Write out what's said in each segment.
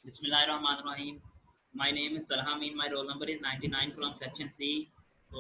Bismillahirrahmanirrahim. My name is Salhamin. My roll number is 99 from section C. तो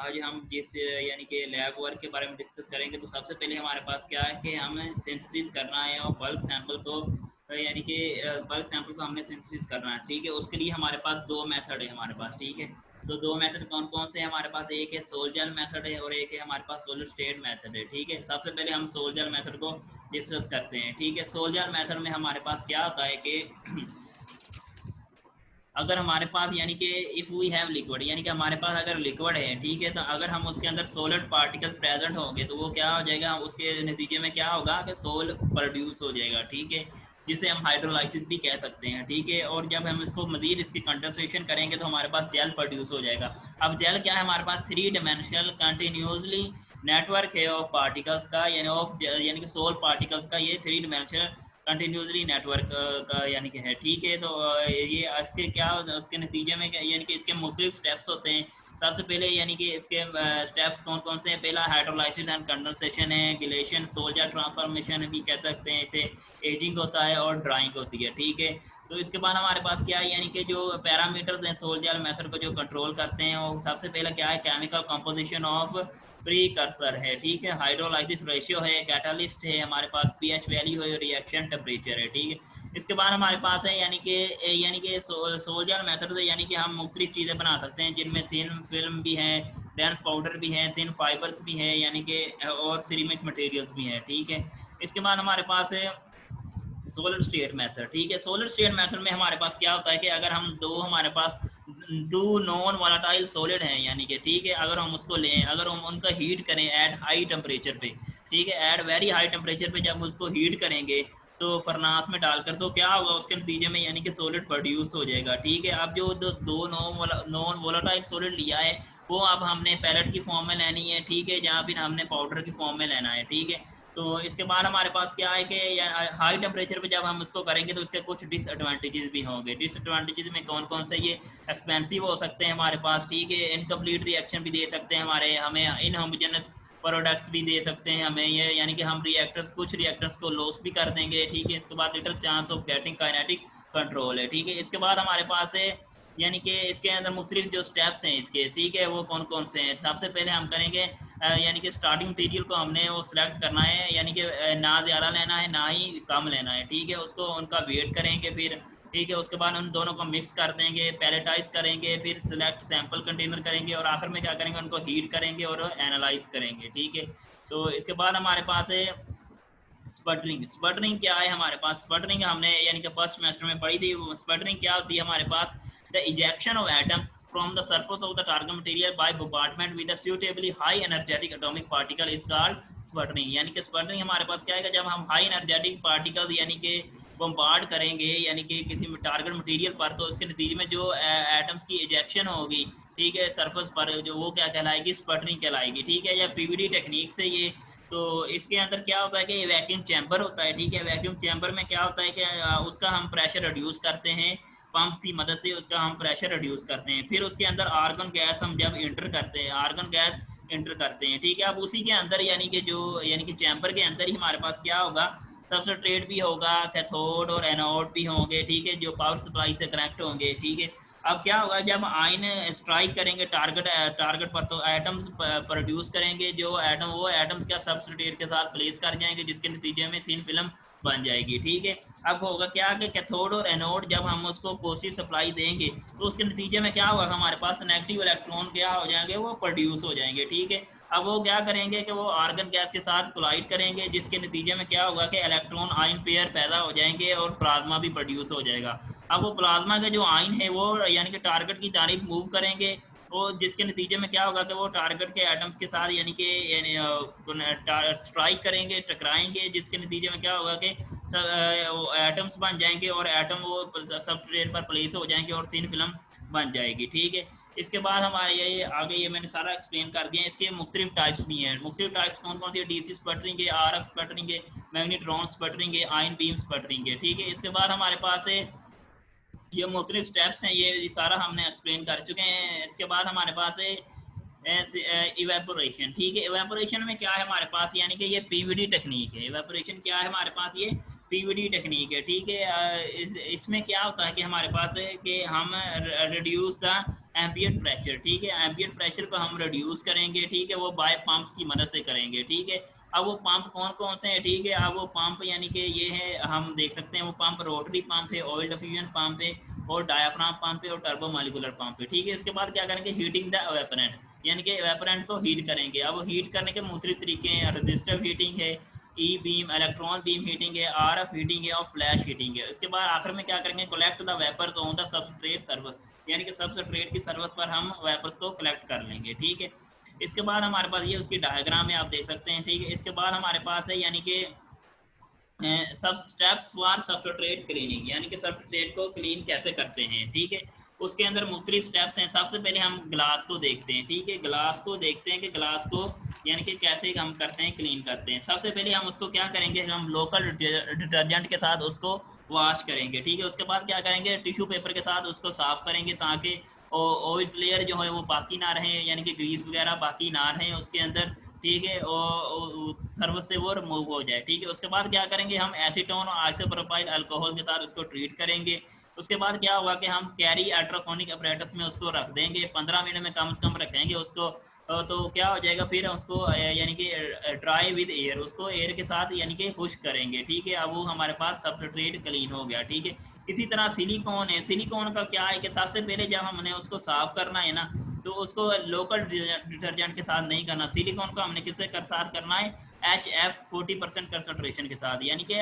आज हम जिस यानी कि लैब वर्क के बारे में डिस्कस करेंगे तो सबसे पहले हमारे पास क्या है कि हमें सिंथेसिस करना है और बल्क सैंपल को यानी कि बल्क सैंपल को हमने सिंथेसिस करना है। ठीक है, उसके लिए हमारे पास दो मेथड है हमारे पास। ठीक है, तो दो मेथड कौन कौन से हैं हमारे पास? एक है सोल्जर मेथड है और एक है हमारे पास सॉलिड स्टेट मेथड है। ठीक है, सबसे पहले हम सोल्जर मेथड को डिस्कस करते हैं। ठीक है, सोल्जर मेथड में हमारे पास क्या होता है कि अगर हमारे पास यानी कि इफ़ वी हैव लिक्विड, यानी कि हमारे पास अगर लिक्विड है, ठीक है, तो अगर हम उसके अंदर सोलिड पार्टिकल्स प्रेजेंट होंगे तो वो क्या हो जाएगा, उसके नतीजे में क्या होगा कि सोल प्रोड्यूस हो जाएगा। ठीक है, जिसे हम हाइड्रोलाइसिस भी कह सकते हैं। ठीक है, और जब हम इसको मजीद इसकी कंडेंसेशन करेंगे तो हमारे पास जेल प्रोड्यूस हो जाएगा। अब जेल क्या है हमारे पास? थ्री डिमेंशनल कंटिन्यूसली नेटवर्क है ऑफ पार्टिकल्स का, यानी यानी कि सोल पार्टिकल्स का ये थ्री डिमेंशनल कंटिन्यूसली नेटवर्क का यानी कि है। ठीक है, तो ये इसके क्या उसके नतीजे में यानी कि इसके मुख्तलिफ स्टेप्स होते हैं। सबसे पहले यानी कि इसके स्टेप्स कौन कौन से हैं? पहला हाइड्रोलाइसिस एंड कंडेंसेशन है, गिलेशन, सोल्जर ट्रांसफॉर्मेशन भी कह सकते हैं इसे, एजिंग होता है और ड्राइंग होती है। ठीक है, तो इसके बाद हमारे पास क्या है, यानी कि जो पैरामीटर्स हैं सोल्जर मेथड को जो कंट्रोल करते हैं, और सबसे पहले क्या है, केमिकल कंपोजिशन ऑफ प्रीकर्सर है। ठीक है, हाइड्रोलाइसिस रेशियो है, कैटालिस्ट है, हमारे पास पीएच वैल्यू है, रिएक्शन टेम्परेचर है। ठीक है, इसके बाद हमारे पास है यानी कि सोल्जर मेथड से यानी कि हम मुख्तलिफ चीज़ें बना सकते हैं, जिनमें थिन फिल्म भी है, डेंस पाउडर भी है, थिन फाइबर्स भी है, यानी कि और सिरेमिक मटेरियल्स भी हैं। ठीक है, इसके बाद हमारे पास है सोलिड स्टेट मेथड। ठीक है, सोलिड स्टेट मेथड में हमारे पास क्या होता है कि अगर हम दो हमारे पास टू नॉन वोलेटाइल सॉलिड हैं, यानी कि ठीक है, अगर हम उसको लें, अगर हम उनका हीट करें एट हाई टेम्परेचर पे, ठीक है, एट वेरी हाई टेम्परेचर पे जब उसको हीट करेंगे तो फरनास में डालकर, तो क्या होगा उसके नतीजे में, यानी कि सॉलिड प्रोड्यूस हो जाएगा। ठीक है, अब जो दो नॉन वोलेटाइल सॉलिड लिया है वो अब हमने पैलेट की फॉर्म में लेनी है। ठीक है, जहाँ फिर हमने पाउडर की फॉर्म में लेना है। ठीक है, तो इसके बाद हमारे पास क्या है कि हाई टेम्परेचर पे जब हम इसको करेंगे तो इसके कुछ डिसएडवांटेजेस भी होंगे। डिसएडवांटेजेस में कौन कौन से? ये एक्सपेंसिव हो सकते हैं हमारे पास। ठीक है, इनकम्प्लीट रिएक्शन भी दे सकते हैं हमारे, हमें इनहोमोजेनस प्रोडक्ट्स भी दे सकते हैं हमें ये, यानी कि हम रिएक्टर्स कुछ रिएक्टर्स को लॉस भी कर देंगे। ठीक है, इसके बाद little chance of getting kinetic control है। ठीक है, इसके बाद हमारे पास है यानी कि इसके अंदर मुख्तलिफ जो स्टेप्स हैं इसके, ठीक है, वो कौन कौन से हैं? सबसे पहले हम करेंगे यानी कि स्टार्टिंग मटीरियल को हमने वो सिलेक्ट करना है, यानी कि ना ज़्यादा लेना है ना ही कम लेना है। ठीक है, उसको उनका वेट करेंगे फिर। ठीक है, उसके बाद उन दोनों को मिक्स कर देंगे, पैलेटाइज करेंगे, फिर सिलेक्ट सैंपल कंटेनर करेंगे और आखिर में क्या करेंगे, उनको हीट करेंगे और एनालाइज करेंगे। ठीक है, तो इसके बाद हमारे पास है स्पटरिंग। स्पटरिंग क्या है हमारे पास? स्पटरिंग हमने यानी कि फर्स्ट सेमेस्टर में पढ़ी थी। स्पटरिंग क्या होती है हमारे पास? The ejection of atom from the surface of the target material by bombardment with a suitably high energetic atomic particle is called sputtering। यानी कि स्पटरिंग हमारे पास क्या है, जब हम हाई एनर्जेटिक पार्टिकल्स यानी कि बम्बार्ड करेंगे यानी कि किसी टारगेट मटेरियल पर, तो उसके नतीजे में जो एटम्स की इजेक्शन होगी, ठीक है, सरफेस पर, जो वो क्या कहलाएगी? स्पटरिंग कहलाएगी। ठीक है, या पीवीडी टेक्निक से ये, तो इसके अंदर क्या होता है कि वैक्यूम चैम्बर होता है। ठीक है, वैक्यूम चैम्बर में क्या होता है कि उसका हम प्रेशर रिड्यूस करते हैं, पंप की मदद से उसका हम प्रेशर रिड्यूस करते हैं। फिर उसके अंदर आर्गन गैस हम जब इंटर करते हैं, आर्गन गैस इंटर करते हैं। ठीक है, अब उसी के अंदर यानी कि जो यानी कि चैम्बर के अंदर ही हमारे पास क्या होगा, सबस्ट्रेट भी होगा, कैथोड और एनोड भी होंगे। ठीक है, जो पावर सप्लाई से कनेक्ट होंगे। ठीक है, अब क्या होगा, जब आयन स्ट्राइक करेंगे टारगेट टारगेट पर, तो एटम्स प्रोड्यूस करेंगे, जो एटम वो एटम्स क्या सबस्ट्रेट के साथ प्लेस कर जाएंगे, जिसके नतीजे में थिन फिल्म बन जाएगी। ठीक है, अब होगा क्या कि कैथोड और एनोड जब हम उसको पॉजिटिव सप्लाई देंगे तो उसके नतीजे में क्या होगा, हमारे पास नेगेटिव इलेक्ट्रॉन क्या हो जाएंगे, वो प्रोड्यूस हो जाएंगे। ठीक है, अब वो क्या करेंगे कि वो आर्गन गैस के साथ कोलाइड करेंगे, जिसके नतीजे में क्या होगा कि इलेक्ट्रॉन आयन पेयर पैदा हो जाएंगे और प्लाज्मा भी प्रोड्यूस हो जाएगा। अब वो प्लाज्मा के जो आयन है वो यानी कि टारगेट की जानब मूव करेंगे, और जिसके नतीजे में क्या होगा कि वो टारगेट के एटम्स के साथ यानी कि स्ट्राइक करेंगे, टकराएंगे, जिसके नतीजे में क्या होगा कि एटम्स बन जाएंगे और एटम वो सबस्ट्रेट पर प्लेस हो जाएंगे और थिन फिल्म बन जाएगी। ठीक है, इसके बाद हमारे ये आगे ये मैंने सारा एक्सप्लेन कर दिया। इसके मुख्तलिफ टाइप्स भी हैं। मुख्तलिफ टाइप्स कौन कौन सी है? डीसी स्पटरिंग है, आरएफ स्पटरिंग है, मैग्नेट्रॉन स्पटरिंग है, आयन बीम स्पटरिंग है। ठीक है, इसके बाद हमारे पास है ये मुख्तलिफ स्टेप्स हैं, ये सारा हमने एक्सप्लेन कर चुके हैं। इसके बाद हमारे पास है इवेपोरेशन। ठीक है, इवेपोरेशन में क्या है हमारे पास, यानी कि ये पीवीडी टेक्निक है। इवेपोरेशन क्या है हमारे पास? ये पीवीडी टेक्निक है, ठीक है। इसमें क्या होता है कि हमारे पास है कि हम रिड्यूस द एम्बिएंट प्रेशर, ठीक है, एम्बिएंट प्रेशर को हम रिड्यूस करेंगे, ठीक है, वो बाय पंप्स की मदद से करेंगे, ठीक है। अब वो पंप कौन कौन से हैं, ठीक है, अब वो पंप यानी कि ये है, हम देख सकते हैं वो पंप रोटरी पंप है, ऑयल डिफ्यूजन पंप है, और डायाफ्राम पंप है, और टर्बो मालिकुलर पंप है, ठीक है। इसके बाद क्या करेंगे, हीटिंग द एवेपोरेंट यानी कि एवेपोरेंट को हीट करेंगे। अब हीट करने के मुख्तलिफ तरीके हैं, रजिस्टिव हीटिंग है, ई बीम इलेक्ट्रॉन बीम हीटिंग है, आरएफ हीटिंग है, और फ्लैश हीटिंग है। इसके बाद आखिर में क्या करेंगे, collect the vapours on the substrate surface यानी कि सबस्ट्रेट की सर्फेस पर हम वेपर्स को कलेक्ट कर लेंगे, ठीक है। इसके बाद हमारे पास ये उसकी डायग्राम है, आप देख सकते हैं, ठीक है। इसके बाद हमारे पास है यानी कि सब स्टेप्स फॉर सबस्ट्रेट क्लीनिंग यानी कि सबस्ट्रेट को क्लीन कैसे करते हैं, ठीक है। उसके अंदर मुख्तलिफ स्टेप्स हैं। सबसे पहले हम ग्लास को देखते हैं, ठीक है, ग्लास को देखते हैं कि ग्लास को यानी कि कैसे हम करते हैं, क्लीन करते हैं। सबसे पहले हम उसको क्या करेंगे, हम लोकल डिटर्जेंट के साथ उसको वॉश करेंगे, ठीक है। उसके बाद क्या करेंगे, टिश्यू पेपर के साथ उसको साफ करेंगे ताकि ऑयल लेयर जो है वो बाकी ना रहे, यानी कि ग्रीस वगैरह बाकी ना रहे उसके अंदर, ठीक है, और सर्विस से वो रिमूव हो जाए, ठीक है। उसके बाद क्या करेंगे, हम एसीटोन और आइसोप्रोपाइल अल्कोहल के साथ उसको ट्रीट करेंगे। उसके बाद क्या होगा कि हम कैरी अल्ट्रासोनिक अपरेटस में उसको रख देंगे, 15 मिनट में कम से कम रखेंगे उसको। तो क्या हो जाएगा फिर उसको यानी कि ड्राई विद एयर, उसको एयर के साथ यानी कि खुश करेंगे, ठीक है। अब वो हमारे पास सबस्ट्रेट क्लीन हो गया, ठीक है। इसी तरह सिलिकॉन है, सिलिकॉन का क्या है कि सबसे पहले जब हमने उसको साफ करना है ना, तो उसको लोकल डिटर्जेंट के साथ नहीं करना, सिलिकॉन को हमने किससे साथ करना है, HF40% कंसनट्रेशन के साथ, यानी कि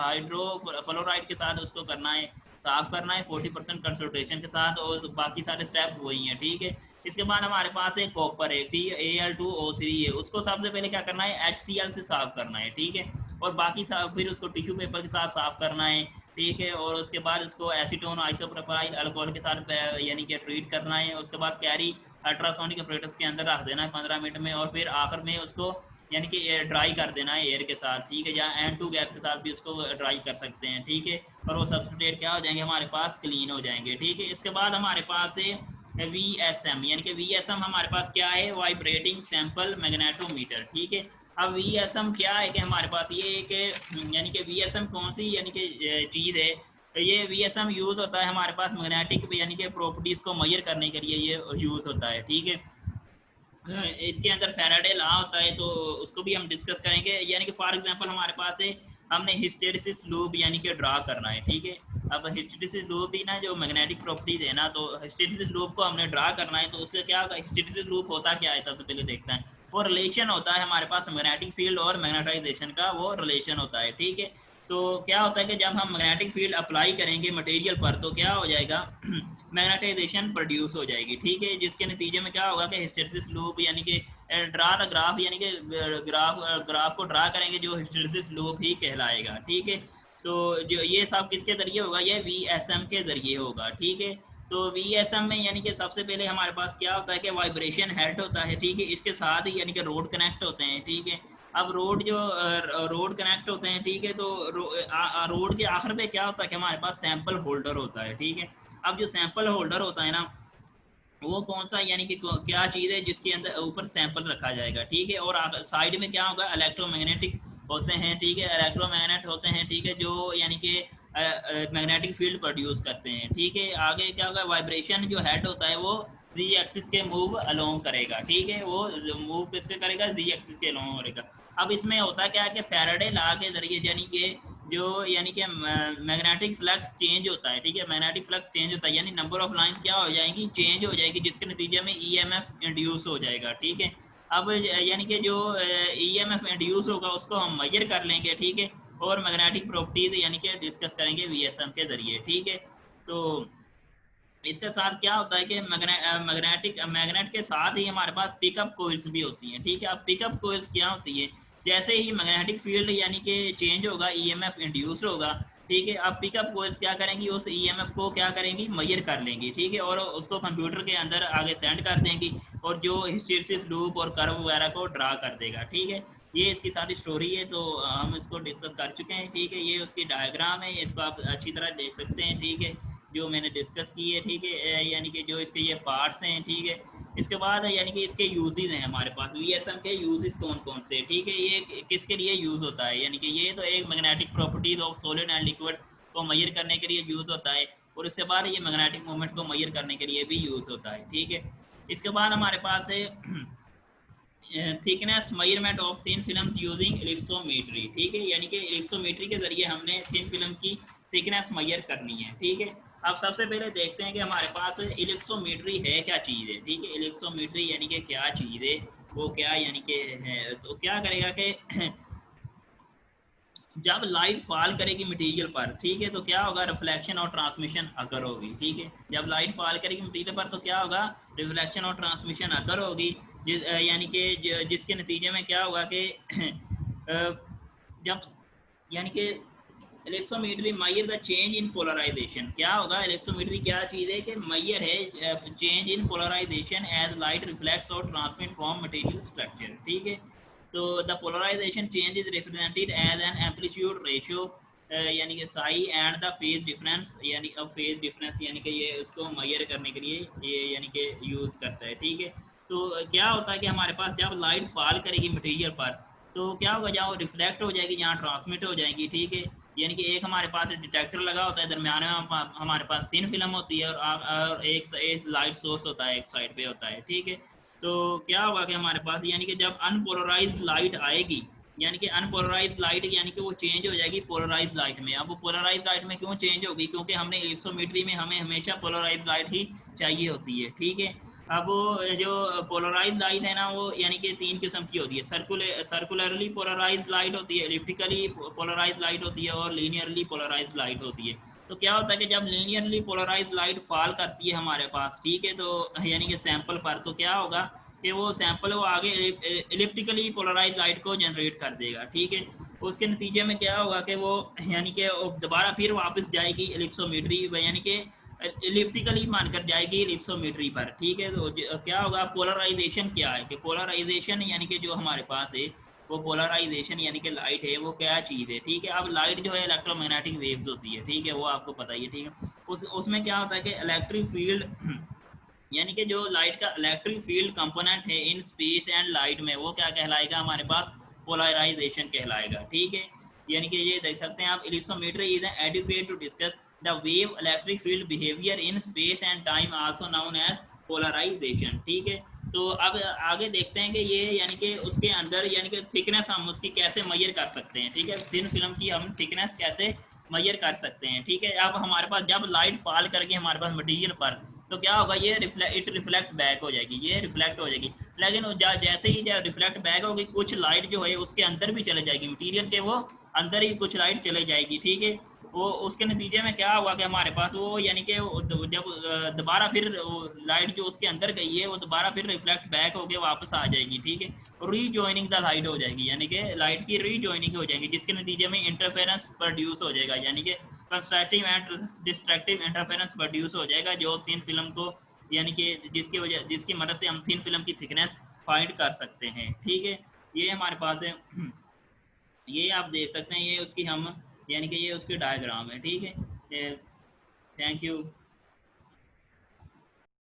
हाइड्रोफ्लोराइड के साथ उसको करना है, साफ करना है 40% कंसनट्रेशन के साथ, और बाकी सारे स्टेप वही हैं, ठीक है। इसके बाद हमारे पास एक कॉपर है, Al2O3 है, उसको सबसे पहले क्या करना है, HCl से साफ करना है, ठीक है। और बाकी फिर उसको टिश्यू पेपर के साथ साफ करना है, ठीक है। और उसके बाद उसको एसीटोन आइसोप्रोपाइल अल्कोहल के साथ यानी कि ट्रीट करना है। उसके बाद कैरी अल्ट्रासोनिक ऑपरेटर्स के अंदर रख देना है 15 मिनट में, और फिर आखिर में उसको यानी कि ड्राई कर देना है एयर के साथ, ठीक है, या N2 गैस के साथ भी उसको ड्राई कर सकते हैं, ठीक है। और वो सबस्ट्रेट क्या हो जाएंगे, हमारे पास क्लीन हो जाएंगे, ठीक है। इसके बाद हमारे पास है VSM यानी कि VSM हमारे पास क्या है, वाइब्रेटिंग सैंपल मैग्नेटोमीटर, ठीक है। अब VSM क्या है कि हमारे पास ये एक यानी कि VSM कौन सी यानी कि चीज़ है, ये VSM यूज़ होता है हमारे पास मैग्नेटिक यानी कि प्रॉपर्टीज़ को मेजर करने के लिए ये यूज़ होता है, ठीक है। इसके अंदर फैराडे लॉ होता है, तो उसको भी हम डिस्कस करेंगे। यानी कि फॉर एग्जांपल हमारे पास है, हमने हिस्टेरिसिस लूप यानी कि ड्रा करना है, ठीक है। अब हिस्टेरिसिस लूप भी ना जो मैग्नेटिक प्रॉपर्टीज है ना, तो हिस्टेरिसिस लूप को हमने ड्रा करना है, तो उससे क्या होगा, हिस्टेरिसिस लूप होता क्या है, सबसे पहले देखते हैं। वो रिलेशन होता है हमारे पास मैग्नेटिक फील्ड और मैग्नेटाइजेशन का, वो रिलेशन होता है, ठीक है। तो क्या होता है कि जब हम मैग्नेटिक फील्ड अप्लाई करेंगे मटेरियल पर, तो क्या हो जाएगा, मैग्नेटाइजेशन प्रोड्यूस हो जाएगी, ठीक है। जिसके नतीजे में क्या होगा कि हिस्टेरिसिस लूप यानी कि ड्रा द ग्राफ यानी कि ग्राफ को ड्रा करेंगे जो हिस्टेरिसिस लूप ही कहलाएगा, ठीक है। तो जो ये सब किसके जरिए होगा, ये VSM के जरिए होगा, ठीक है। तो VSM में यानी कि सबसे पहले हमारे पास क्या होता है कि वाइब्रेशन हेड होता है, ठीक है। इसके साथ ही यानी कि रोड कनेक्ट होते हैं, ठीक है। अब रोड कनेक्ट होते हैं, ठीक है, तो रोड के आखिर पे क्या होता है कि हमारे पास सैंपल होल्डर होता है, ठीक है। अब जो सैंपल होल्डर होता है ना, वो कौन सा यानी कि क्या चीज़ है जिसके अंदर ऊपर सैंपल रखा जाएगा, ठीक है। और साइड में क्या होगा, इलेक्ट्रोमैग्नेटिक होते हैं, ठीक है, इलेक्ट्रोमैग्नेट होते हैं, ठीक है, जो यानी कि मैग्नेटिक फील्ड प्रोड्यूस करते हैं, ठीक है। आगे क्या होगा, वाइब्रेशन जो हेड होता है वो जी एक्सिस के मूव अलोंग करेगा, ठीक है, वो मूव किसके करेगा, जी एक्सिस के अलोंग करेगा। अब इसमें होता क्या है कि फैराडे लॉ के जरिए यानी कि जो यानी कि मैग्नेटिक फ्लक्स चेंज होता है, ठीक है, मैग्नेटिक फ्लक्स चेंज होता है, यानी नंबर ऑफ लाइंस क्या हो जाएंगी, चेंज हो जाएगी, जिसके नतीजे में EMF इंड्यूस हो जाएगा, ठीक है। अब यानी कि जो EMF इंड्यूस होगा उसको हम मेजर कर लेंगे, ठीक है, और मैग्नेटिक प्रॉपर्टीज यानी कि डिस्कस करेंगे VSM के जरिए, ठीक है। तो इसके साथ क्या होता है कि मैग्नेट के साथ ही हमारे पास पिकअप कोइल्स भी होती हैं, ठीक है। अब पिकअप कोइल्स क्या होती है, जैसे ही मैग्नेटिक फील्ड यानी कि चेंज होगा, EMF इंड्यूस होगा, ठीक है। अब पिकअप कोइल्स क्या करेंगी, उस EMF को क्या करेंगी, मेजर कर लेंगी, ठीक है, और उसको कंप्यूटर के अंदर आगे सेंड कर देंगी, और जो हिस्टेरिसिस लूप और कर्व वगैरह को ड्रा कर देगा, ठीक है। ये इसकी सारी स्टोरी है, तो हम इसको डिस्कस कर चुके हैं, ठीक है। ये उसकी डायग्राम है, इसको आप अच्छी तरह देख सकते हैं, ठीक है, जो मैंने डिस्कस की है, ठीक है। यानी कि जो इसके ये पार्ट्स हैं, ठीक है, इसके बाद यानी कि इसके यूजेस हैं हमारे पास, वीएसएम के यूजेस कौन कौन से, ठीक है, ये किसके लिए यूज होता है, यानी कि ये तो एक magnetic properties of solid and liquid को मेजर करने के लिए यूज होता है, और इसके बाद ये मैग्नेटिक मोमेंट को मेजर करने के लिए भी यूज होता है, ठीक है। इसके बाद हमारे पास है thickness measurement of thin films using ellipsometry, ठीक है, यानी कि इलिप्सोमीट्री के जरिए हमने थिन फिल्म की थिकनेस मेजर करनी है, ठीक है। अब सबसे पहले देखते हैं कि हमारे पास इलिप्सोमीट्री है क्या चीज़ है, ठीक है, इलिप्सोमीट्री यानी कि क्या चीज़ है, वो क्या यानी कि है, तो क्या करेगा कि जब लाइट फॉल करेगी मटेरियल पर, ठीक है, तो क्या होगा, रिफ्लेक्शन और ट्रांसमिशन अकर होगी, ठीक है, जब लाइट फॉल करेगी मटेरियल पर तो क्या होगा, रिफ्लेक्शन और ट्रांसमिशन अकर होगी, यानी कि जिसके नतीजे में क्या होगा कि जब यानी कि electrometry measure the change in polarisation, क्या होगा, इलेक्ट्रोमीटरी क्या चीज़ है कि मैयर है change in polarisation as light reflects और ट्रांसमिट फ्रॉम मटेरियल स्ट्रक्चर, ठीक है। तो the polarisation change is represented as an amplitude ratio, यानी कि psi and the phase difference, यानी फेज डिफरेंस यानी कि ये उसको मैयर करने के लिए ये यानी कि यूज़ करता है, ठीक है। तो क्या होता है कि हमारे पास जब लाइट फॉल करेगी मटेरियल पर तो क्या होगा, जहाँ रिफ्लेक्ट हो जाएगी, जहाँ ट्रांसमिट हो जाएगी, ठीक है, यानी कि एक हमारे पास डिटेक्टर लगा होता है, दरमियान में हमारे पास थिन फिल्म होती है, और एक लाइट सोर्स होता है, एक साइड पे होता है, ठीक है। तो क्या होगा कि हमारे पास यानी कि जब अनपोलराइज्ड लाइट आएगी, यानी कि अनपोलराइज्ड लाइट यानी कि वो चेंज हो जाएगी पोलराइज्ड लाइट में। अब वो पोलराइज्ड लाइट में क्यों चेंज होगी, क्योंकि हमने इलेक्ट्रोमेट्री में हमें हमेशा पोलराइज्ड लाइट ही चाहिए होती है, ठीक है। अब जो पोलराइज्ड लाइट है ना, वो यानी कि तीन किस्म की होती है, सर्कुलरली पोलराइज्ड लाइट होती है, इलिप्टिकली पोलराइज्ड लाइट होती है, और लीनियरली पोलराइज्ड लाइट होती है। तो क्या होता है कि जब लीनियरली पोलराइज्ड लाइट फॉल करती है हमारे पास, ठीक है, तो यानी कि सैंपल पर, तो क्या होगा कि वो सैंपल वो आगे इलिप्टिकली पोलराइज्ड लाइट को जनरेट कर देगा, ठीक है। उसके नतीजे में क्या होगा कि वो यानी कि दोबारा फिर वापस जाएगी इलिप्सोमेट्री, यानी कि इलिप्टिकली मानकर जाएगी इलिप्सोमेट्री पर, ठीक है। तो क्या होगा, पोलराइजेशन क्या है कि पोलराइजेशन यानी कि जो हमारे पास है वो पोलराइजेशन यानी कि लाइट है वो क्या चीज़ है, ठीक है। अब लाइट जो है इलेक्ट्रोमैग्नेटिक वेव्स होती है, ठीक है, वो आपको पता ही है, ठीक है। उसमें क्या होता है कि इलेक्ट्रिक फील्ड यानी कि जो लाइट का इलेक्ट्रिक फील्ड कंपोनेंट है इन स्पेस एंड लाइट में, वो क्या कहलाएगा हमारे पास, पोलराइजेशन कहलाएगा, ठीक है। यानी कि ये देख सकते हैं आप, ellipsometry is educate to discuss the wave electric field behaviour in space and time also known as polarization, ठीक है। तो अब आगे देखते हैं कि ये यानी कि उसके अंदर यानी कि थिकनेस हम उसकी कैसे मेजर कर सकते हैं, ठीक है, थिन फिल्म की हम थिकनेस कैसे मेजर कर सकते हैं, ठीक है। अब हमारे पास जब लाइट फॉल करके हमारे पास मटीरियल पर, तो क्या होगा, ये रिफ्लेक्ट बैक हो जाएगी, ये रिफ्लेक्ट हो जाएगी, लेकिन जैसे ही जब रिफ्लेक्ट बैक होगी, कुछ लाइट जो है उसके अंदर भी चले जाएगी, मटीरियल के वो अंदर ही कुछ लाइट चले जाएगी, ठीक है। वो उसके नतीजे में क्या हुआ कि हमारे पास वो यानी कि जब दोबारा फिर लाइट जो उसके अंदर गई है वो दोबारा फिर रिफ्लेक्ट बैक होके वापस आ जाएगी, ठीक है, रीजॉइनिंग द लाइट हो जाएगी, यानी कि लाइट की रीजॉइनिंग हो जाएगी, जिसके नतीजे में इंटरफेरेंस प्रोड्यूस हो जाएगा, यानी कि constructive and destructive interference produce हो जाएगा, जो थिन फिल्म को यानी कि जिसकी मदद से हम थिन फिल्म की थिकनेस फाइंड कर सकते हैं, ठीक है। ये हमारे पास है, ये आप देख सकते हैं, ये उसकी हम यानी कि ये उसकी डायग्राम है, ठीक है। Thank you.